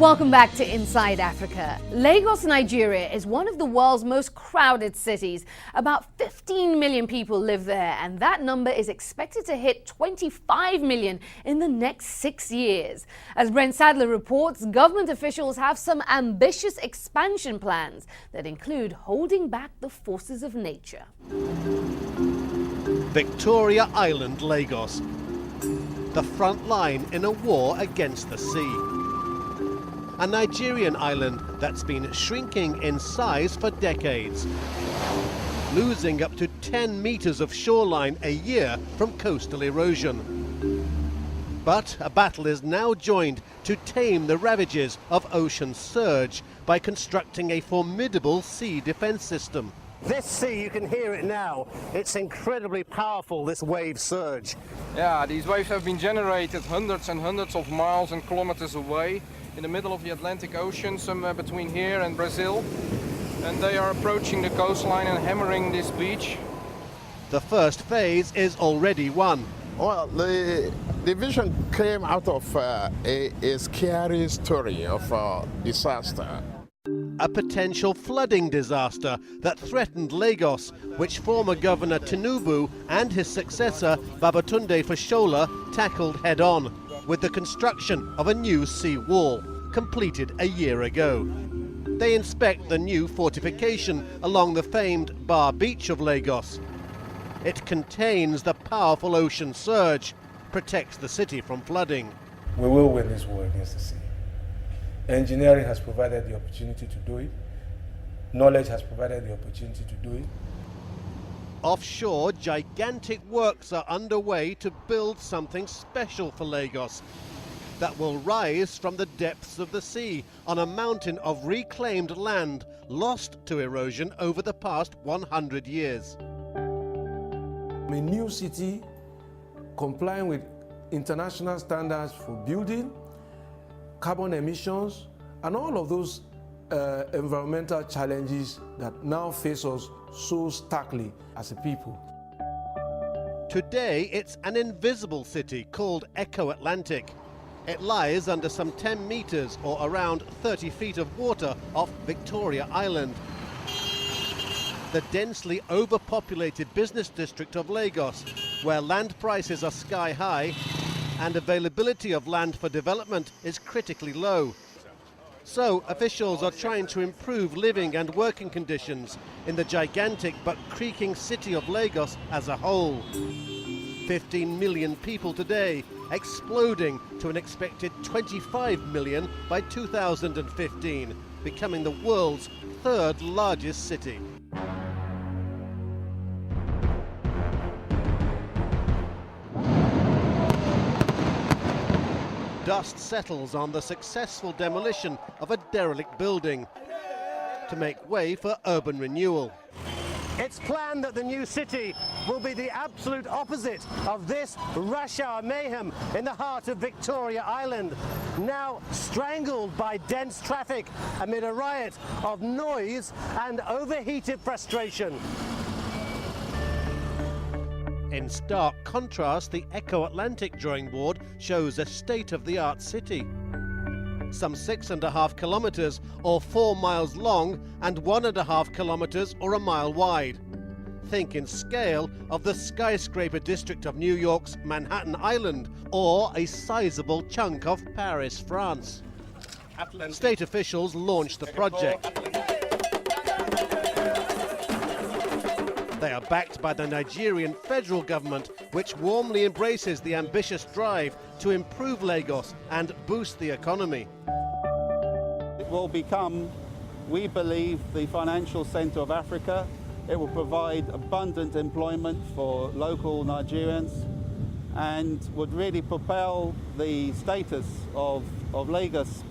Welcome back to Inside Africa. Lagos, Nigeria is one of the world's most crowded cities. About 15 million people live there, and that number is expected to hit 25 million in the next 6 years. As Brent Sadler reports, government officials have some ambitious expansion plans that include holding back the forces of nature. Victoria Island, Lagos. The front line in a war against the sea. A Nigerian island that's been shrinking in size for decades, losing up to 10 meters of shoreline a year from coastal erosion. But a battle is now joined to tame the ravages of ocean surge by constructing a formidable sea defense system. This sea, you can hear it now. It's incredibly powerful, this wave surge. Yeah, these waves have been generated hundreds and hundreds of miles and kilometers away in the middle of the Atlantic Ocean, somewhere between here and Brazil. And they are approaching the coastline and hammering this beach. The first phase is already won. Well, the vision came out of a scary story of disaster. A potential flooding disaster that threatened Lagos, which former Governor Tinubu and his successor Babatunde Fashola tackled head-on with the construction of a new sea wall, completed a year ago. They inspect the new fortification along the famed Bar Beach of Lagos. It contains the powerful ocean surge, protects the city from flooding. We will win this war against the sea. Engineering has provided the opportunity to do it. Knowledge has provided the opportunity to do it. Offshore, gigantic works are underway to build something special for Lagos that will rise from the depths of the sea on a mountain of reclaimed land lost to erosion over the past 100 years. A new city complying with international standards for building, carbon emissions, and all of those environmental challenges that now face us so starkly as a people. Today, it's an invisible city called Eco-Atlantic. It lies under some 10 meters or around 30 feet of water off Victoria Island. The densely overpopulated business district of Lagos, where land prices are sky high and availability of land for development is critically low. So officials are trying to improve living and working conditions in the gigantic but creaking city of Lagos as a whole. 15 million people today, exploding to an expected 25 million by 2015, becoming the world's third largest city. Dust settles on the successful demolition of a derelict building to make way for urban renewal. It's planned that the new city will be the absolute opposite of this rush hour mayhem in the heart of Victoria Island, now strangled by dense traffic amid a riot of noise and overheated frustration. In stark contrast, the Eco-Atlantic drawing board shows a state-of-the-art city. Some 6.5 kilometers or 4 miles long and 1.5 kilometers or a mile wide. Think in scale of the skyscraper district of New York's Manhattan Island or a sizable chunk of Paris, France. State officials launched the project. They are backed by the Nigerian federal government, which warmly embraces the ambitious drive to improve Lagos and boost the economy. It will become, we believe, the financial center of Africa. It will provide abundant employment for local Nigerians and would really propel the status of Lagos.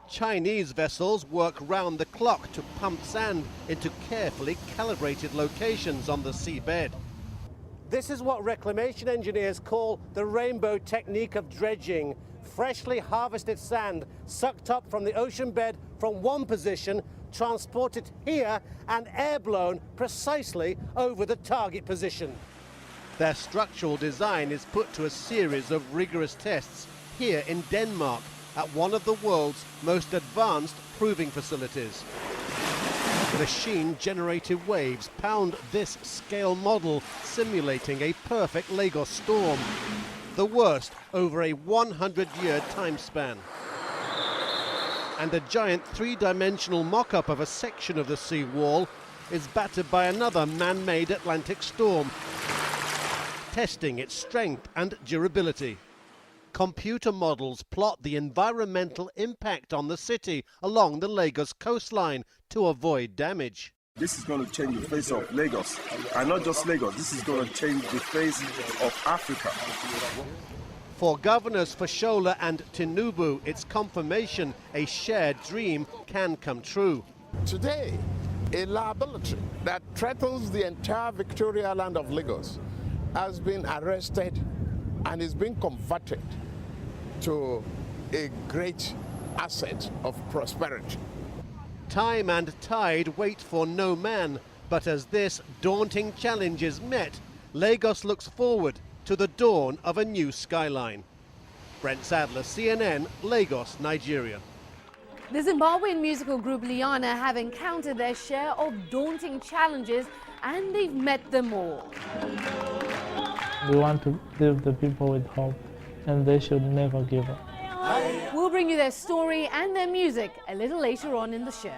Chinese vessels work round the clock to pump sand into carefully calibrated locations on the seabed. This is what reclamation engineers call the rainbow technique of dredging. Freshly harvested sand sucked up from the ocean bed from one position, transported here and air-blown precisely over the target position. Their structural design is put to a series of rigorous tests here in Denmark, at one of the world's most advanced proving facilities. Machine-generated waves pound this scale model, simulating a perfect Lagos storm, the worst over a 100-year time span. And a giant three-dimensional mock-up of a section of the sea wall is battered by another man-made Atlantic storm, testing its strength and durability. Computer models plot the environmental impact on the city along the Lagos coastline to avoid damage. This is going to change the face of Lagos, and not just Lagos, this is going to change the face of Africa. For governors Fashola and Tinubu, it's confirmation a shared dream can come true. Today, a liability that threatens the entire Victoria land of Lagos has been arrested and is being converted to a great asset of prosperity. Time and tide wait for no man, but as this daunting challenge is met, Lagos looks forward to the dawn of a new skyline. Brent Sadler, CNN, Lagos, Nigeria. The Zimbabwean musical group Liana have encountered their share of daunting challenges, and they've met them all. We want to leave the people with hope, and they should never give up. We'll bring you their story and their music a little later on in the show.